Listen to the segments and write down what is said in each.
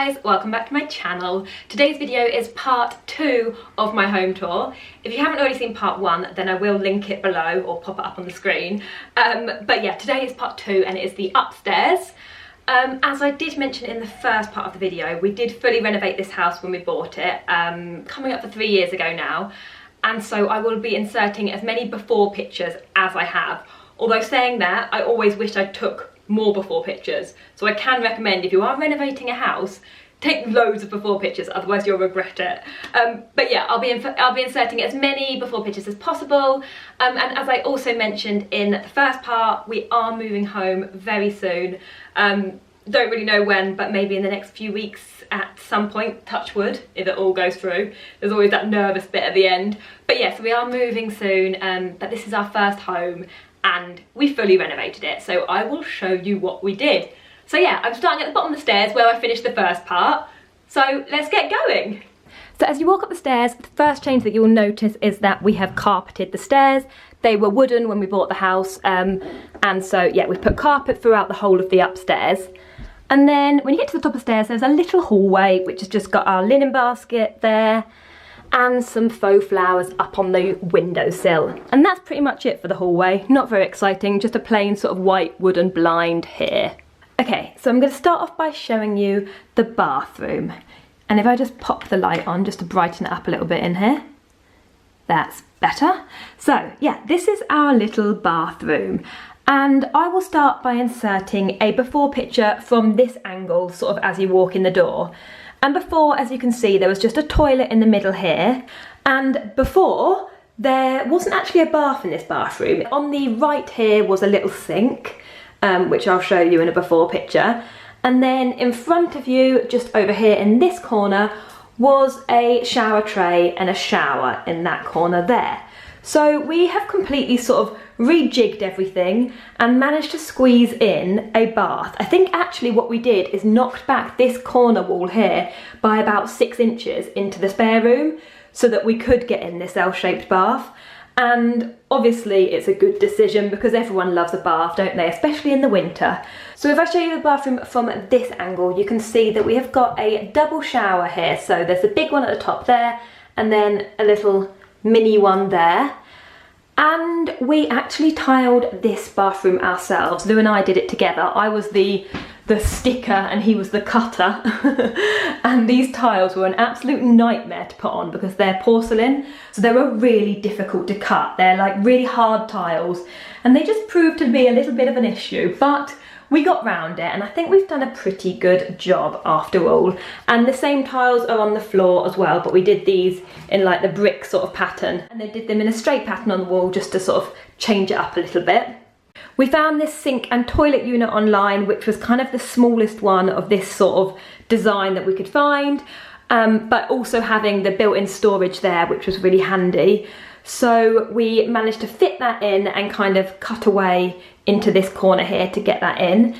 guys, welcome back to my channel. Today's video is part 2 of my home tour. If you haven't already seen part 1, then I will link it below or pop it up on the screen. But yeah, today is part 2 and it is the upstairs. As I did mention in the first part of the video, we did fully renovate this house when we bought it, coming up for 3 years ago now. And so I will be inserting as many before pictures as I have. Although saying that, I always wish I took more before pictures. So I can recommend, if you are renovating a house, take loads of before pictures, otherwise you'll regret it. But yeah, I'll be inserting as many before pictures as possible. And as I also mentioned in the first part, we are moving home very soon. Don't really know when, but maybe in the next few weeks at some point, touch wood, if it all goes through. There's always that nervous bit at the end. But yeah, so we are moving soon, but this is our first home and we fully renovated it. So I will show you what we did. So yeah, I'm starting at the bottom of the stairs where I finished the first part. So let's get going. So as you walk up the stairs, the first change that you'll notice is that we have carpeted the stairs. They were wooden when we bought the house. And so yeah, we've put carpet throughout the whole of the upstairs. And then when you get to the top of the stairs, there's a little hallway, which has just got our linen basket there and some faux flowers up on the windowsill. And that's pretty much it for the hallway. Not very exciting, just a plain sort of white wooden blind here. Okay, so I'm going to start off by showing you the bathroom. And if I just pop the light on just to brighten it up a little bit in here. That's better. So yeah, this is our little bathroom. And I will start by inserting a before picture from this angle, sort of as you walk in the door. And before, as you can see, there was just a toilet in the middle here. And before, there wasn't actually a bath in this bathroom. On the right here was a little sink, which I'll show you in a before picture. And then in front of you, just over here in this corner, was a shower tray and a shower in that corner there. So we have completely sort of rejigged everything and managed to squeeze in a bath. I think actually what we did is knocked back this corner wall here by about 6 inches into the spare room so that we could get in this L-shaped bath. And obviously it's a good decision because everyone loves a bath, don't they? Especially in the winter. So if I show you the bathroom from this angle, you can see that we have got a double shower here. So there's a big one at the top there and then a little mini one there. And we actually tiled this bathroom ourselves. Lou and I did it together. I was the sticker and he was the cutter. And these tiles were an absolute nightmare to put on because they're porcelain. So they were really difficult to cut. They're like really hard tiles. And they just proved to be a little bit of an issue. But we got round it and I think we've done a pretty good job after all. And the same tiles are on the floor as well, but we did these in like the brick sort of pattern. And they did them in a straight pattern on the wall just to sort of change it up a little bit. We found this sink and toilet unit online, which was kind of the smallest one of this sort of design that we could find, but also having the built-in storage there, which was really handy. So we managed to fit that in and kind of cut away into this corner here to get that in.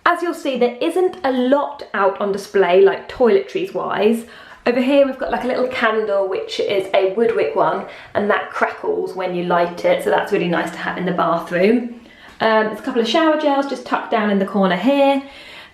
As you'll see, there isn't a lot out on display, like toiletries wise. Over here we've got like a little candle, which is a woodwick one, and that crackles when you light it, so that's really nice to have in the bathroom. There's a couple of shower gels just tucked down in the corner here.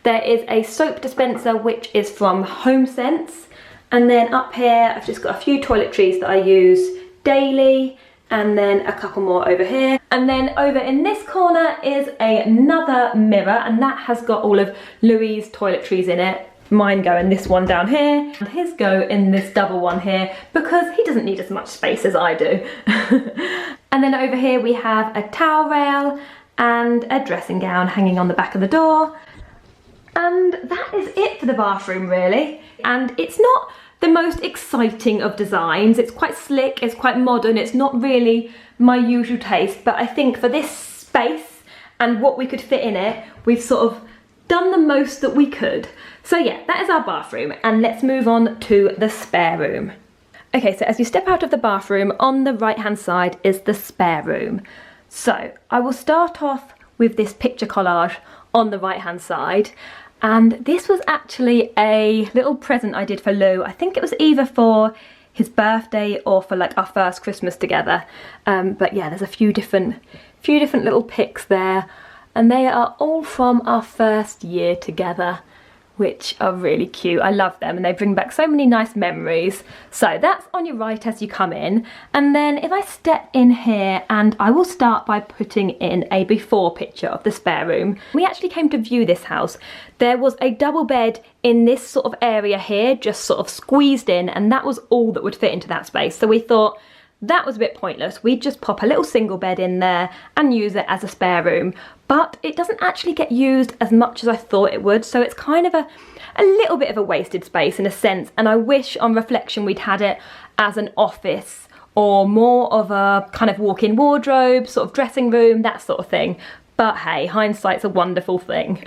There is a soap dispenser, which is from HomeSense. And then up here, I've just got a few toiletries that I use daily, and then a couple more over here. And then over in this corner is another mirror, and that has got all of Louis' toiletries in it. Mine go in this one down here, and his go in this double one here, because he doesn't need as much space as I do. And then over here we have a towel rail and a dressing gown hanging on the back of the door. And that is it for the bathroom really. And it's not the most exciting of designs. It's quite slick, it's quite modern, it's not really my usual taste, but I think for this space and what we could fit in it, we've sort of done the most that we could. So yeah, that is our bathroom, and let's move on to the spare room. Okay, so as you step out of the bathroom, on the right hand side is the spare room. So I will start off with this picture collage on the right hand side. And this was actually a little present I did for Lou. I think it was either for his birthday or for like our first Christmas together. But yeah, there's a few different little pics there. And they are all from our first year together. which are really cute. I love them and they bring back so many nice memories. So that's on your right as you come in. And then if I step in here, and I will start by putting in a before picture of the spare room. We actually came to view this house. There was a double bed in this sort of area here, just sort of squeezed in, and that was all that would fit into that space. So we thought, that was a bit pointless. We'd just pop a little single bed in there and use it as a spare room. But it doesn't actually get used as much as I thought it would, so it's kind of a little bit of a wasted space in a sense, and I wish on reflection we'd had it as an office or more of a kind of walk-in wardrobe, sort of dressing room, that sort of thing. But hey, hindsight's a wonderful thing.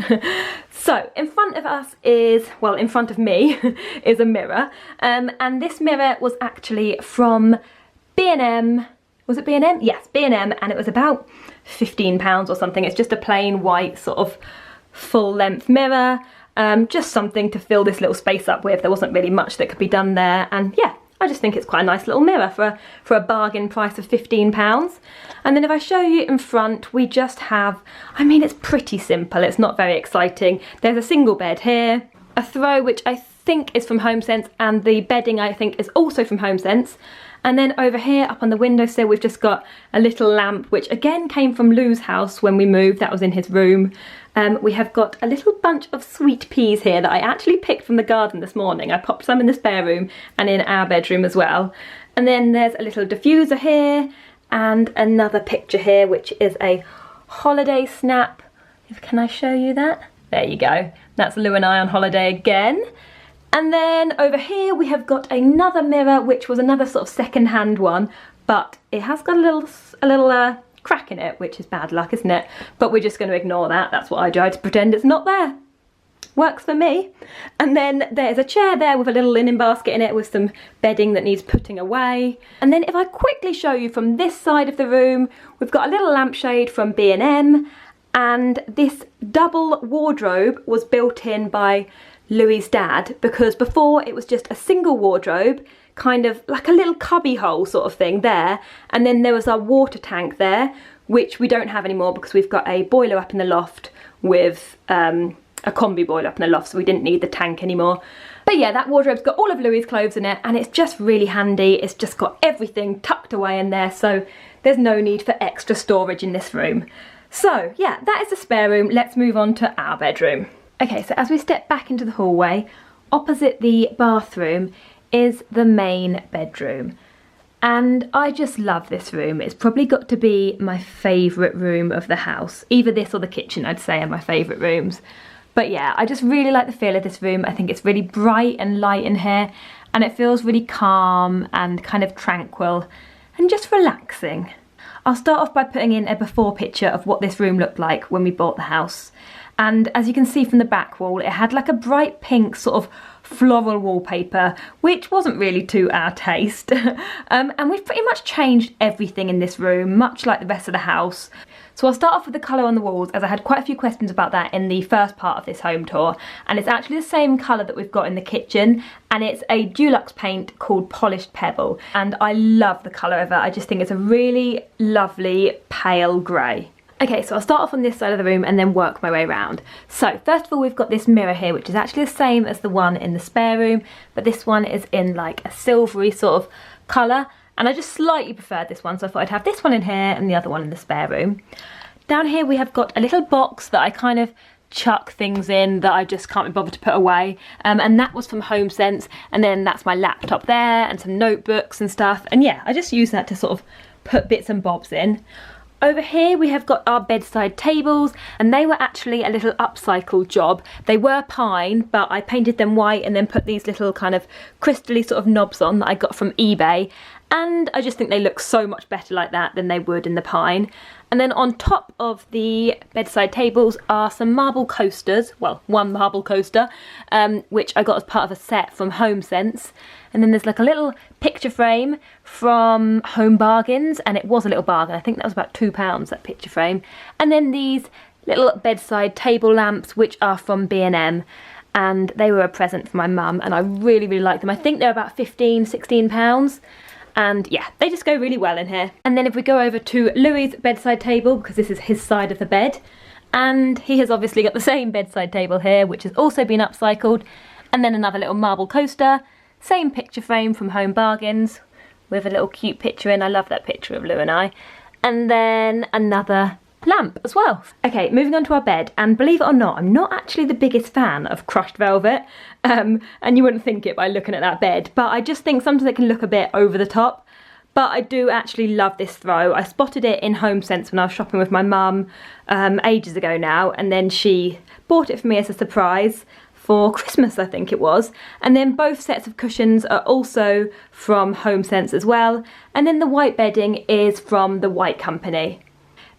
So in front of us is, well, in front of me is a mirror, and this mirror was actually from B&M. Was it B&M? Yes, B&M, and it was about £15 or something. It's just a plain white sort of full length mirror, just something to fill this little space up with. There wasn't really much that could be done there, and yeah, I just think it's quite a nice little mirror for a bargain price of £15. And then if I show you in front, we just have, I mean, it's pretty simple, it's not very exciting. There's a single bed here, a throw which I think is from HomeSense, and the bedding I think is also from HomeSense. And then over here up on the windowsill we've just got a little lamp, which again came from Lou's house when we moved. That was in his room. We have got a little bunch of sweet peas here that I actually picked from the garden this morning. I popped some in the spare room and in our bedroom as well. And then there's a little diffuser here and another picture here, which is a holiday snap. Can I show you that? There you go. That's Lou and I on holiday again. And then over here we have got another mirror, which was another sort of second-hand one, but it has got a little crack in it, which is bad luck, isn't it? But we're just going to ignore that. That's what I do. I just pretend it's not there. Works for me. And then there's a chair there with a little linen basket in it with some bedding that needs putting away. And then if I quickly show you from this side of the room, we've got a little lampshade from B&M, and this double wardrobe was built in by Louis's dad, because before it was just a single wardrobe, kind of like a little cubby hole sort of thing there, and then there was our water tank there, which we don't have anymore because we've got a boiler up in the loft with a combi boiler up in the loft, so we didn't need the tank anymore. But yeah, that wardrobe's got all of Louis's clothes in it, and it's just really handy. It's just got everything tucked away in there, so there's no need for extra storage in this room. So yeah, that is the spare room. Let's move on to our bedroom. Okay, so as we step back into the hallway, opposite the bathroom is the main bedroom. And I just love this room. It's probably got to be my favourite room of the house. Either this or the kitchen, I'd say, are my favourite rooms. But yeah, I just really like the feel of this room. I think it's really bright and light in here, and it feels really calm and kind of tranquil and just relaxing. I'll start off by putting in a before picture of what this room looked like when we bought the house. And as you can see from the back wall, it had like a bright pink sort of floral wallpaper, which wasn't really to our taste. And we've pretty much changed everything in this room, much like the rest of the house. So I'll start off with the colour on the walls, as I had quite a few questions about that in the first part of this home tour. And it's actually the same colour that we've got in the kitchen, and it's a Dulux paint called Polished Pebble. And I love the colour of it. I just think it's a really lovely pale grey. Okay, so I'll start off on this side of the room and then work my way around. So first of all, we've got this mirror here, which is actually the same as the one in the spare room, but this one is in like a silvery sort of colour, and I just slightly preferred this one, so I thought I'd have this one in here and the other one in the spare room. Down here we have got a little box that I kind of chuck things in that I just can't be bothered to put away, and that was from HomeSense, and then that's my laptop there and some notebooks and stuff, and yeah, I just use that to sort of put bits and bobs in. Over here we have got our bedside tables, and they were actually a little upcycled job. They were pine, but I painted them white and then put these little kind of crystally sort of knobs on that I got from eBay, and I just think they look so much better like that than they would in the pine. And then on top of the bedside tables are some marble coasters, well, one marble coaster, which I got as part of a set from HomeSense. And then there's like a little picture frame from Home Bargains, and it was a little bargain. I think that was about £2, that picture frame. And then these little bedside table lamps, which are from B&M, and they were a present for my mum, and I really, really like them. I think they're about £15, £16. And yeah, they just go really well in here. And then if we go over to Louis's bedside table, because this is his side of the bed, And he has obviously got the same bedside table here, which has also been upcycled. And then another little marble coaster, same picture frame from Home Bargains with a little cute picture in. I love that picture of Lou and I. And then another lamp as well. Okay, moving on to our bed, and believe it or not, I'm not actually the biggest fan of crushed velvet, and you wouldn't think it by looking at that bed, but I just think sometimes it can look a bit over the top. But I do actually love this throw. I spotted it in HomeSense when I was shopping with my mum ages ago now, and then she bought it for me as a surprise for Christmas, I think it was. And then both sets of cushions are also from HomeSense as well, and then the white bedding is from the White Company.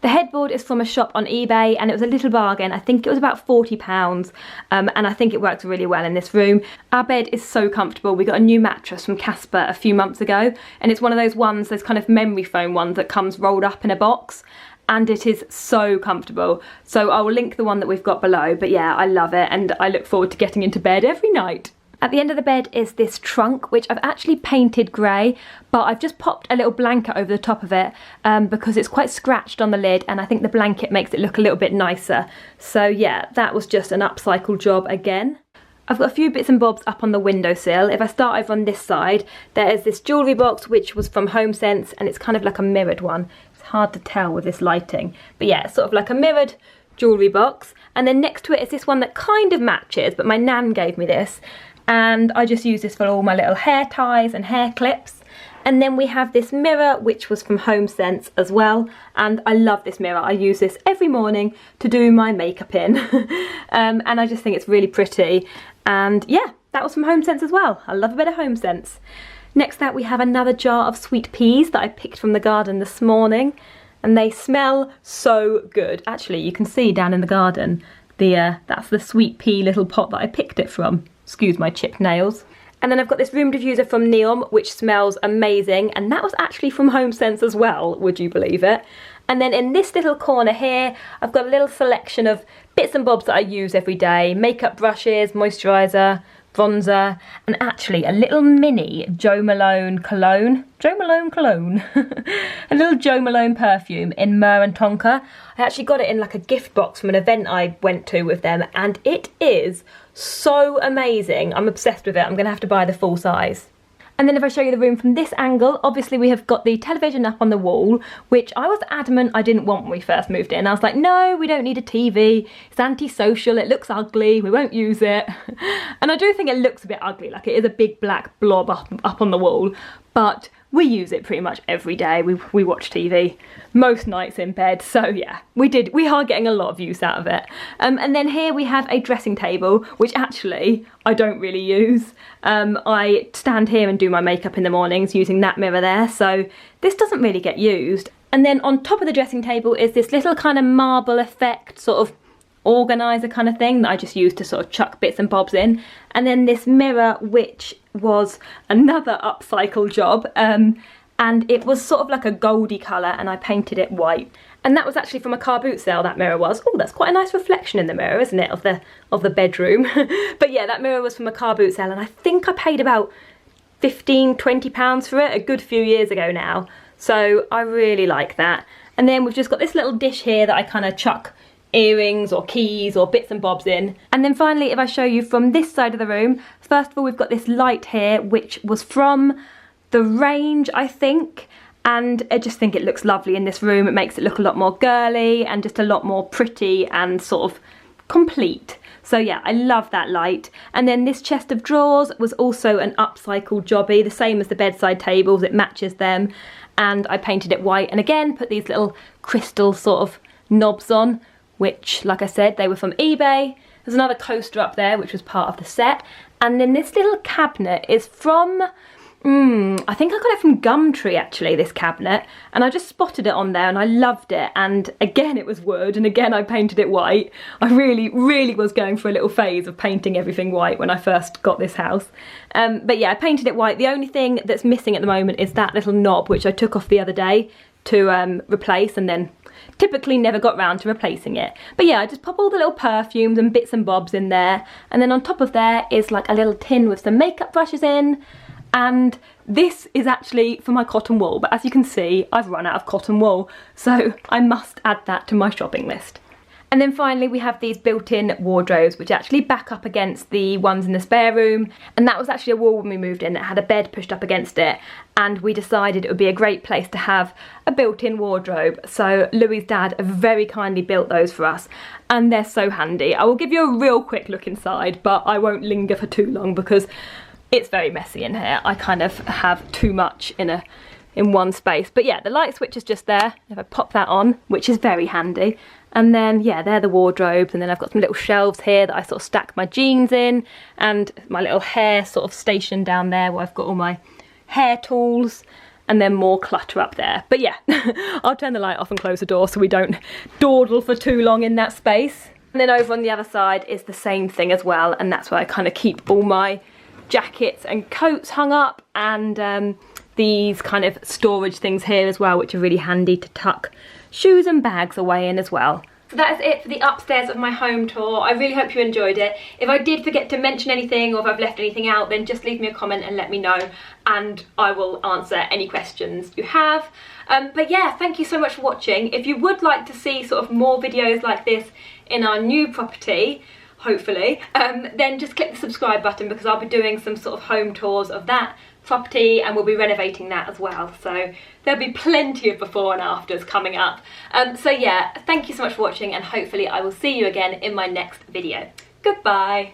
The headboard is from a shop on eBay, and it was a little bargain. I think it was about £40, and I think it works really well in this room. Our bed is so comfortable. We got a new mattress from Casper a few months ago, and it's one of those ones, those kind of memory foam ones that comes rolled up in a box, and it is so comfortable. So I will link the one that we've got below, but yeah, I love it, and I look forward to getting into bed every night. At the end of the bed is this trunk, which I've actually painted grey, but I've just popped a little blanket over the top of it because it's quite scratched on the lid, and I think the blanket makes it look a little bit nicer. So yeah, that was just an upcycle job again. I've got a few bits and bobs up on the windowsill. If I start over on this side, there is this jewellery box which was from HomeSense, and it's kind of like a mirrored one. It's hard to tell with this lighting, but yeah, it's sort of like a mirrored jewellery box. And then next to it is this one that kind of matches, but my nan gave me this. And I just use this for all my little hair ties and hair clips. And then we have this mirror, which was from HomeSense as well, and I love this mirror. I use this every morning to do my makeup in, and I just think it's really pretty. And yeah, that was from HomeSense as well. I love a bit of HomeSense. Next up we have another jar of sweet peas that I picked from the garden this morning, and they smell so good. Actually, you can see down in the garden, that's the sweet pea little pot that I picked it from. Excuse my chipped nails. And then I've got this room diffuser from Neom, which smells amazing, and that was actually from HomeSense as well, would you believe it? And then in this little corner here, I've got a little selection of bits and bobs that I use every day. Makeup brushes, moisturiser, bronzer, and actually a little mini Jo Malone cologne. Jo Malone cologne. A little Jo Malone perfume in Myrrh and Tonka. I actually got it in like a gift box from an event I went to with them, and it is so amazing. I'm obsessed with it. I'm gonna have to buy the full size. And then if I show you the room from this angle, obviously we have got the television up on the wall, which I was adamant I didn't want when we first moved in. I was like, no, we don't need a TV. It's antisocial, it looks ugly, we won't use it. And I do think it looks a bit ugly, like it is a big black blob up on the wall, but we use it pretty much every day. We watch TV most nights in bed, so yeah, we are getting a lot of use out of it. And then here we have a dressing table, which actually I don't really use. I stand here and do my makeup in the mornings using that mirror there, so this doesn't really get used. And then on top of the dressing table is this little kind of marble effect, sort of organiser kind of thing that I just use to sort of chuck bits and bobs in. And then this mirror, which was another upcycle job, and it was sort of like a goldy colour, and I painted it white. And that was actually from a car boot sale, that mirror was. Oh, that's quite a nice reflection in the mirror, isn't it, of the bedroom. But yeah, that mirror was from a car boot sale, and I think I paid about £15–20 for it a good few years ago now. So I really like that. And then we've just got this little dish here that I kind of chuck earrings or keys or bits and bobs in. And then finally, if I show you from this side of the room, first of all we've got this light here, which was from the Range, I think, and I just think it looks lovely in this room. It makes it look a lot more girly and just a lot more pretty and sort of complete. So yeah, I love that light. And then this chest of drawers was also an upcycled jobby, the same as the bedside tables, it matches them, and I painted it white, and again put these little crystal sort of knobs on, which, like I said, they were from eBay. There's another coaster up there, which was part of the set. And then this little cabinet is from, I think I got it from Gumtree, actually, this cabinet. And I just spotted it on there, and I loved it. And again, it was wood, and again, I painted it white. I really, really was going for a little phase of painting everything white when I first got this house. But yeah, I painted it white. The only thing that's missing at the moment is that little knob, which I took off the other day to replace, and then typically never got round to replacing it. But yeah, I just pop all the little perfumes and bits and bobs in there, and then on top of there is like a little tin with some makeup brushes in, and this is actually for my cotton wool, but as you can see, I've run out of cotton wool, so I must add that to my shopping list. And then finally we have these built-in wardrobes which actually back up against the ones in the spare room, and that was actually a wall when we moved in that had a bed pushed up against it, and we decided it would be a great place to have a built-in wardrobe. So Louis's dad very kindly built those for us, and they're so handy. I will give you a real quick look inside, but I won't linger for too long because it's very messy in here. I kind of have too much in one space. But yeah, the light switch is just there. If I pop that on, which is very handy. And then, yeah, they're the wardrobes. And then I've got some little shelves here that I sort of stack my jeans in, and my little hair sort of station down there where I've got all my hair tools, and then more clutter up there. But yeah, I'll turn the light off and close the door so we don't dawdle for too long in that space. And then over on the other side is the same thing as well, and that's where I kind of keep all my jackets and coats hung up, and these kind of storage things here as well, which are really handy to tuck shoes and bags away in as well. So that is it for the upstairs of my home tour. I really hope you enjoyed it. If I did forget to mention anything, or if I've left anything out, then just leave me a comment and let me know, and I will answer any questions you have. But yeah, thank you so much for watching. If you would like to see sort of more videos like this in our new property, hopefully, then just click the subscribe button, because I'll be doing some sort of home tours of that property, and we'll be renovating that as well, so there'll be plenty of before and afters coming up. So yeah, thank you so much for watching, and hopefully I will see you again in my next video. Goodbye.